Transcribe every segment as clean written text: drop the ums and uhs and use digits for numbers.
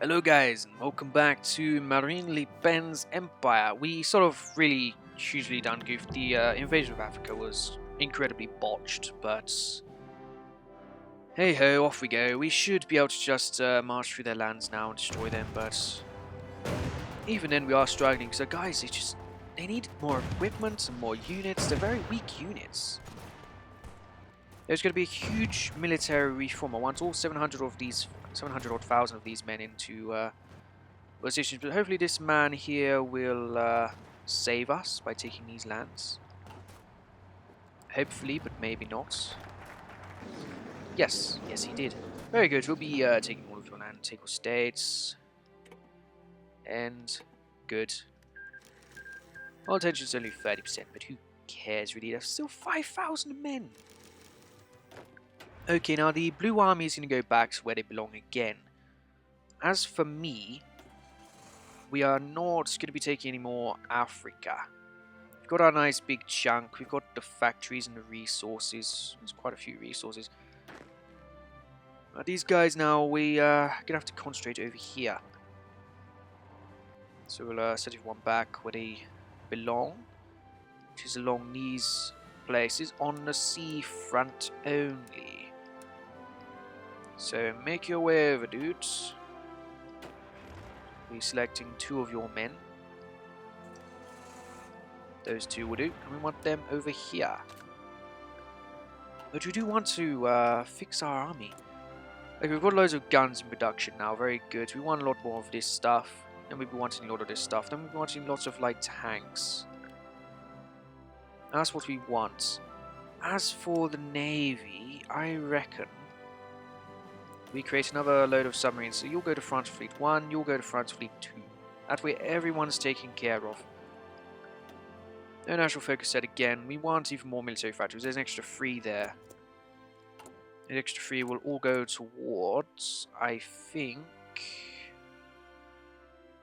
Hello guys, and welcome back to Marine Le Pen's Empire. We sort of really hugely done goofed. The invasion of Africa was incredibly botched, but hey ho, off we go. We should be able to just march through their lands now and destroy them, but even then we are struggling. So guys, they need more equipment and more units. They're very weak units. There's going to be a huge military reform. I want all 700 odd thousand of these men into positions, but hopefully this man here will save us by taking these lands. Hopefully, but maybe not. Yes, he did. Very good. We'll be taking all of your land, take your states, and good. All attention is only 30%, but who cares really? There's still 5,000 men. Okay, now the blue army is going to go back to where they belong again. As for me, we are not going to be taking any more Africa. We've got our nice big chunk. We've got the factories and the resources. There's quite a few resources. These guys now, we're going to have to concentrate over here. So we'll set everyone back where they belong, which is along these places on the seafront only. So make your way over, dudes. We're selecting 2 of your men. Those 2 will do, and we want them over here. But we do want to fix our army. Okay, we've got loads of guns in production now, very good. We want a lot more of this stuff. Then we'll be wanting a lot of this stuff. Then we'll be wanting lots of, like, tanks. That's what we want. As for the Navy, I reckon we create another load of submarines. So you'll go to France Fleet 1, you'll go to France Fleet 2. That way everyone's taken care of. No national focus set again. We want even more military factories. There's an extra 3 there. The extra 3 will all go towards, I think...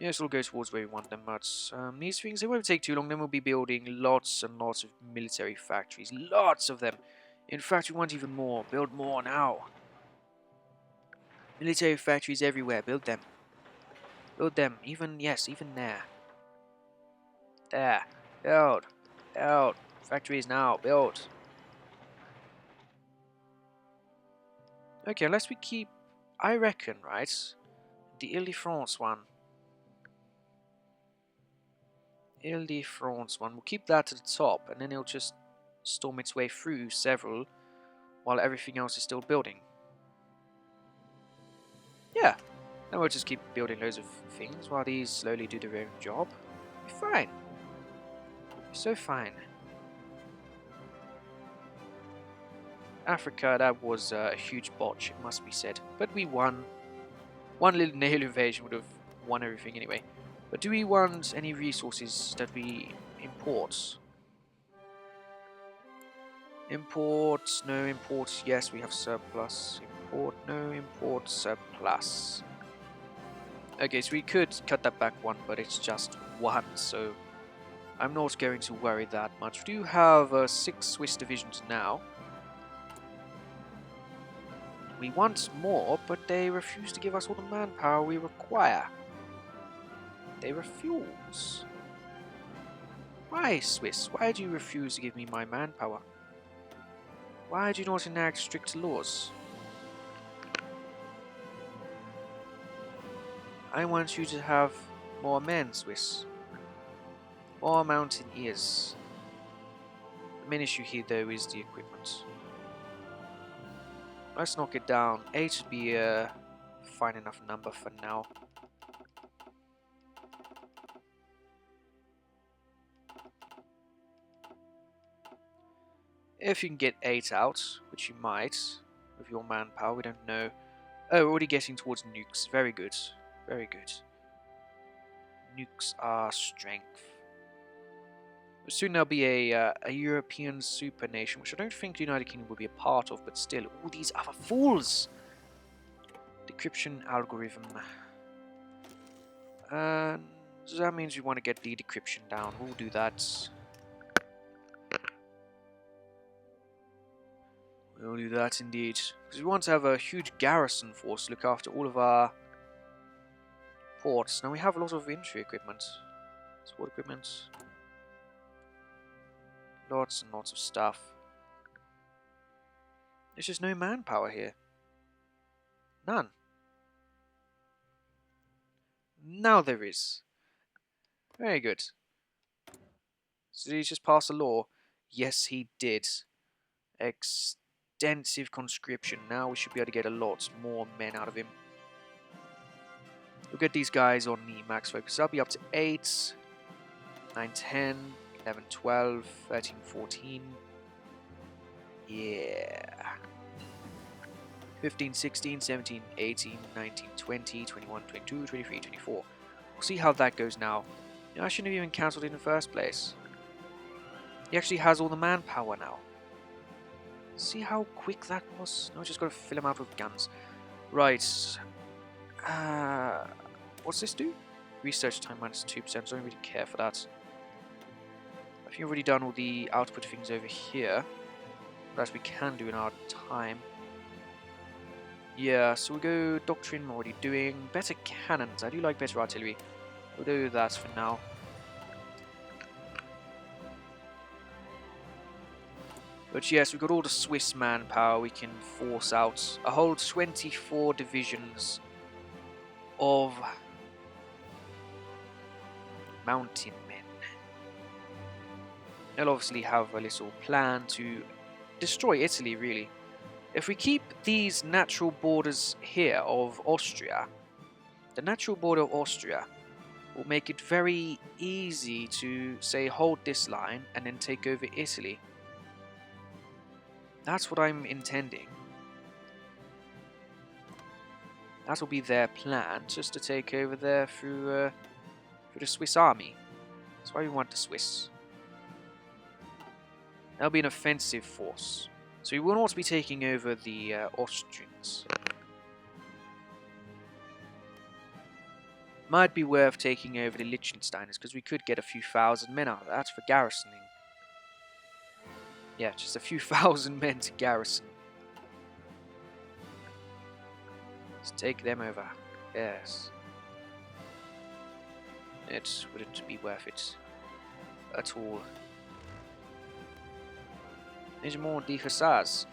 Yes, it'll go towards where we want them, but these things, they won't take too long. Then we'll be building lots and lots of military factories. Lots of them. In fact, we want even more. Build more now. Military factories everywhere. Build them. Build them. Even, yes, even there. There. Build. Build. Factories now. Build. Okay, unless we keep... I reckon, right? The Ile-de-France one. Ile-de-France one. We'll keep that to the top, and then it'll just storm its way through several while everything else is still building. Yeah. Then we'll just keep building loads of things while these slowly do their own job. Be fine. So fine. Africa, that was a huge botch, it must be said. But we won. One little naval invasion would have won everything anyway. But do we want any resources that we import? Imports, no imports, yes, we have surplus. Import, no import, surplus. Okay, so we could cut that back 1, but it's just 1, so I'm not going to worry that much. We do have 6 Swiss divisions now. We want more, but they refuse to give us all the manpower we require. They refuse. Why, Swiss? Why do you refuse to give me my manpower? Why do you not enact strict laws? I want you to have more men, Swiss. More mountaineers. The main issue here, though, is the equipment. Let's knock it down. 8 would be a fine enough number for now. If you can get 8 out, which you might, with your manpower, we don't know. Oh, we're already getting towards nukes. Very good. Very good. Nukes are strength. Soon there'll be a European super nation, which I don't think the United Kingdom will be a part of, but still, all these other fools! Decryption algorithm. So that means we want to get the decryption down. We'll do that. We'll do that indeed. Because we want to have a huge garrison force to look after all of our ports. Now we have a lot of infantry equipment. Support equipment. Lots and lots of stuff. There's just no manpower here. None. Now there is. Very good. So did he just pass a law? Yes, he did. Extensive conscription. Now we should be able to get a lot more men out of him. We'll get these guys on the max focus. I'll be up to 8, 9, 10, 11, 12, 13, 14. Yeah. 15, 16, 17, 18, 19, 20, 21, 22, 23, 24. We'll see how that goes now. You know, I shouldn't have even cancelled it in the first place. He actually has all the manpower now. See how quick that was? Now I just got to fill him out with guns. Right. What's this do? Research time minus 2%. I don't really care for that. I think I've already done all the output things over here. That we can do in our time. Yeah, so we'll go doctrine, I'm already doing. Better cannons. I do like better artillery. We'll do that for now. But yes, we've got all the Swiss manpower. We can force out a whole 24 divisions of mountain men. They'll obviously have a little plan to destroy Italy, really. If we keep these natural borders here of Austria, the natural border of Austria will make it very easy to, say, hold this line and then take over Italy. That's what I'm intending. That will be their plan, just to take over there through the Swiss army. That's why we want the Swiss. That'll be an offensive force. So we will not be taking over the Austrians. Might be worth taking over the Liechtensteiners, because we could get a few thousand men out of that for garrisoning. Yeah, just a few thousand men to garrison. Let's take them over. Yes. It wouldn't be worth it at all. There's more DHSAs.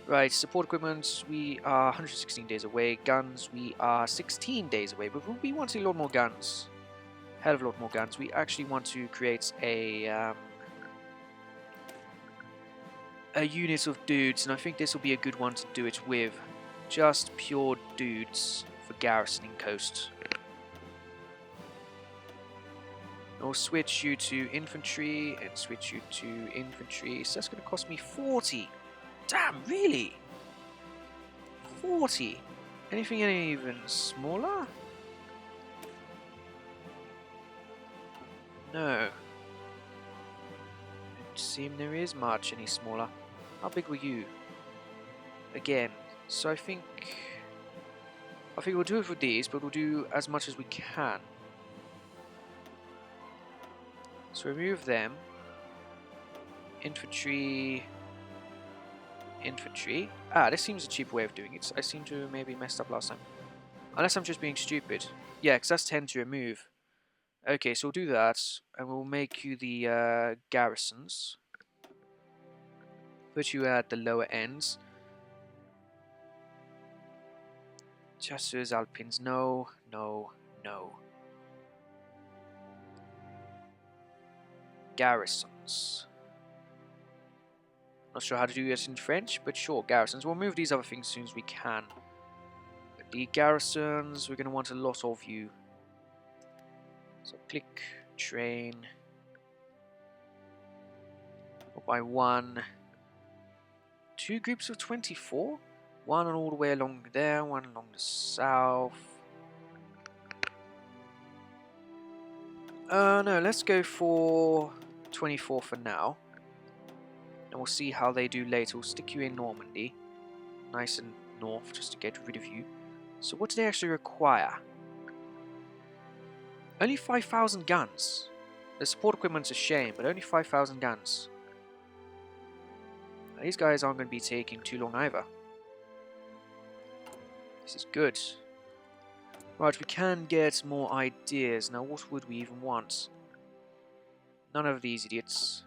Right, support equipment, we are 116 days away. Guns, we are 16 days away. But we want a lot more guns. Hell of a lot more guns. We actually want to create a unit of dudes, and I think this will be a good one to do it with. Just pure dudes for garrisoning coast. I'll switch you to infantry and switch you to infantry. So that's going to cost me 40. Damn, really? 40? Anything even smaller? No. Don't seem there is much any smaller. How big were you? Again. So I think we'll do it for these, but we'll do as much as we can. So remove them. Infantry. Infantry. Ah, this seems a cheaper way of doing it. I seem to maybe messed up last time. Unless I'm just being stupid. Yeah, because that's 10 to remove. Okay, so we'll do that. And we'll make you the garrisons. Put you at the lower ends. Chasseurs, Alpines. No, no, no. Garrisons. Not sure how to do this in French, but sure, garrisons. We'll move these other things as soon as we can. But the garrisons, we're going to want a lot of you. So click, train. Up by 1. 2 groups of 24? One all the way along there, one along the south. No, let's go for 24 for now. And we'll see how they do later. We'll stick you in Normandy. Nice and north, just to get rid of you. So what do they actually require? Only 5,000 guns. The support equipment's a shame, but only 5,000 guns. Now, these guys aren't going to be taking too long either. This is good. Right, we can get more ideas. Now, what would we even want? None of these idiots.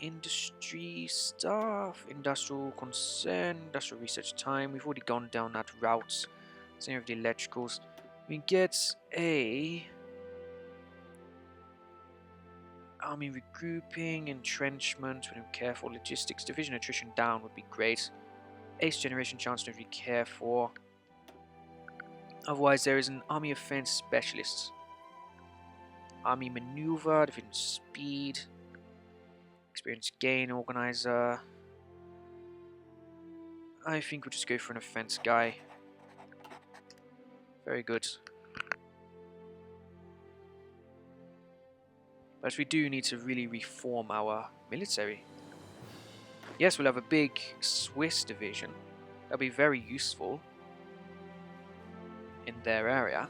Industry stuff, industrial concern, industrial research time. We've already gone down that route. Same with the electricals. We get a army regrouping, entrenchment, we don't care for. Logistics, division attrition down would be great. Ace generation chance, don't really care for. Otherwise, there is an army offense specialist. Army maneuver, division speed. Experience gain, organizer. I think we'll just go for an offense guy. Very good. But we do need to really reform our military. Yes, we'll have a big Swiss division. That'll be very useful in their area.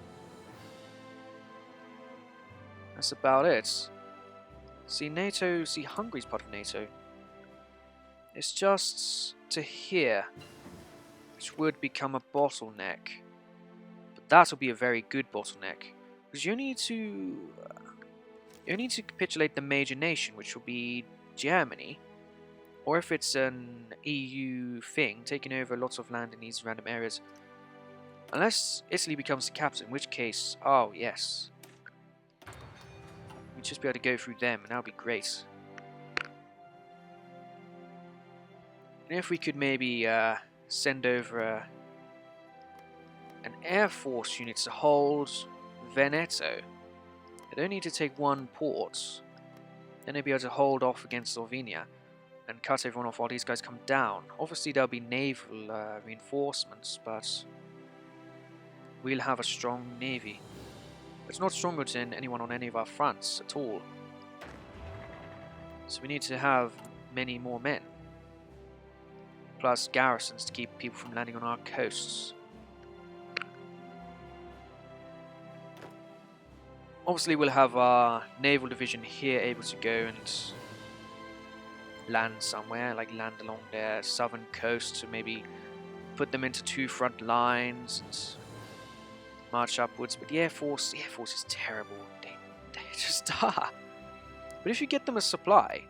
That's about it. See, NATO, see, Hungary's part of NATO. It's just to here, which would become a bottleneck. But that'll be a very good bottleneck. Because you need to capitulate the major nation, which will be Germany. Or if it's an EU thing, taking over lots of land in these random areas. Unless Italy becomes the capital, in which case, oh yes. We'd just be able to go through them, and that would be great. And if we could maybe send over an air force unit to hold Veneto. They'd only need to take one port. Then they'd be able to hold off against Slovenia and cut everyone off while these guys come down. Obviously there'll be naval reinforcements, but we'll have a strong navy. It's not stronger than anyone on any of our fronts at all. So we need to have many more men. Plus garrisons to keep people from landing on our coasts. Obviously we'll have our naval division here able to go and land somewhere, like land along their southern coast to maybe put them into two front lines and march upwards. But the Air Force is terrible. They just are. But if you get them a supply,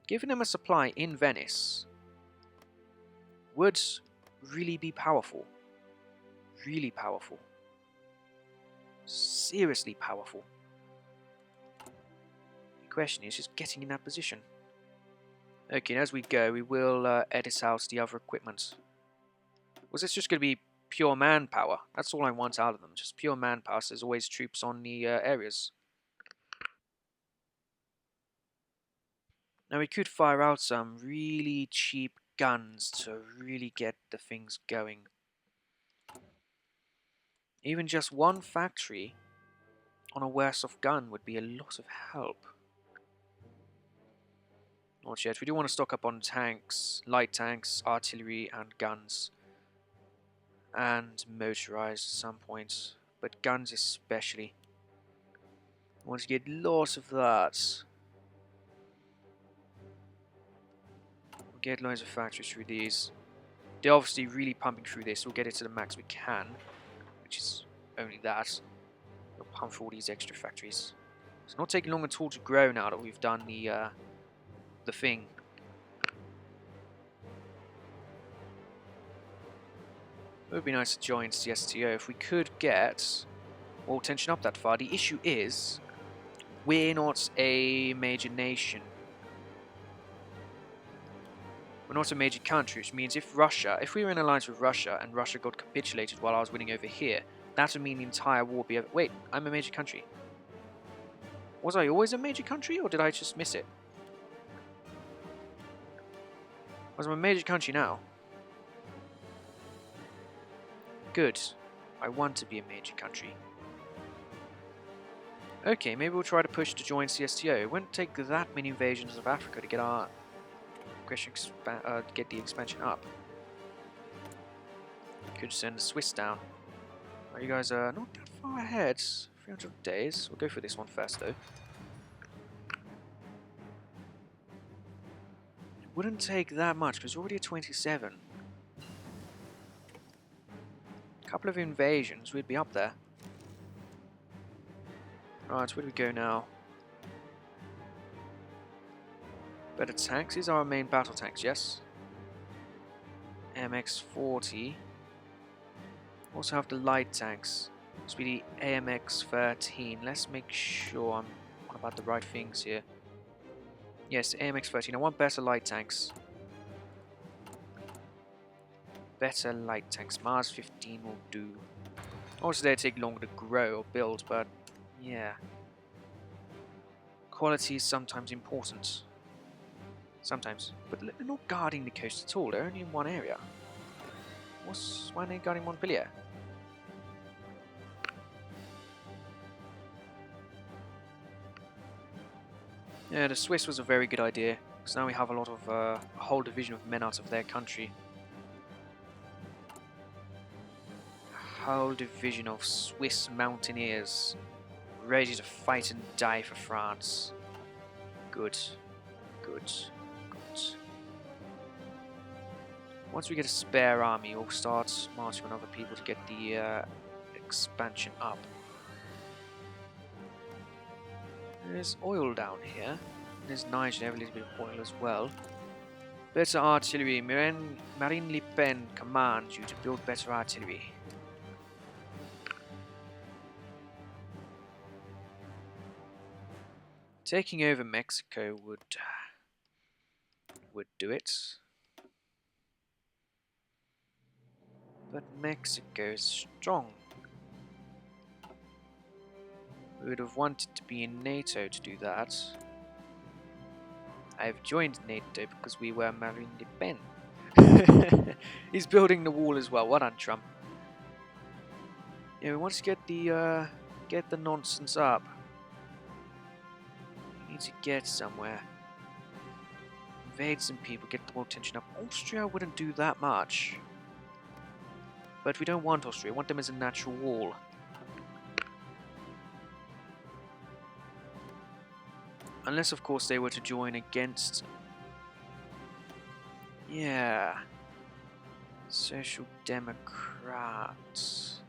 giving them a supply in Venice would really be powerful. Really powerful. Seriously powerful. The question is just getting in that position. Okay, and as we go, we will edit out the other equipment. Was this just going to be pure manpower? That's all I want out of them, just pure manpower, so there's always troops on the areas. Now we could fire out some really cheap guns to really get the things going. Even just one factory on a worse off gun would be a lot of help. Not yet. We do want to stock up on tanks, light tanks, artillery and guns. And motorized at some point. But guns especially. I want to get lots of that. We'll get loads of factories through these. They're obviously really pumping through this. We'll get it to the max we can. Which is only that. We'll pump through all these extra factories. It's not taking long at all to grow now that we've done the thing. It would be nice to join CSTO if we could get more tension up that far. The issue is we're not a major nation. We're not a major country, which means if we were in alliance with Russia and Russia got capitulated while I was winning over here, that would mean the entire war would be over. Wait, I'm a major country. Was I always a major country, or did I just miss it? Was I a major country now? Good. I want to be a major country. Okay, maybe we'll try to push to join CSTO. It won't take that many invasions of Africa to get our get the expansion up. Could send the Swiss down. Right, you guys are not that far ahead. 300 days. We'll go for this one first, though. It wouldn't take that much because we're already at 27. A couple couple of invasions, we'd be up there. Right, where do we go now? Better tanks. These are our main battle tanks, yes? MX-40. Also have the light tanks. This will be the AMX-13. Let's make sure I'm on about the right things here. Yes, AMX-13. I want better light tanks. Better light tanks. Mars 15 will do. Also, they take longer to grow or build, but yeah. Quality is sometimes important. Sometimes. But they're not guarding the coast at all. They're only in one area. Why are they guarding Montpellier? Yeah, the Swiss was a very good idea. Because now we have a lot of, a whole division of men out of their country. Whole division of Swiss mountaineers ready to fight and die for France. Good. Good. Good. Once we get a spare army, we'll start marching on other people to get the expansion up. There's oil down here. There's Niger, they have a little bit of oil as well. Better artillery. Marine Le Pen commands you to build better artillery. Taking over Mexico would do it. But Mexico is strong. We would have wanted to be in NATO to do that. I've joined NATO because we were Marine Le Pen. He's building the wall as well. Well done, Trump. Yeah, we want to get the nonsense up. We need to get somewhere. Invade some people, get the world tension up. Austria wouldn't do that much. But we don't want Austria. We want them as a natural wall. Unless, of course, they were to join against... Yeah. Social Democrats.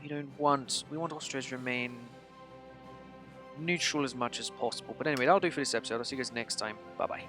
We want Austria to remain neutral as much as possible. But anyway, that'll do for this episode. I'll see you guys next time. Bye-bye.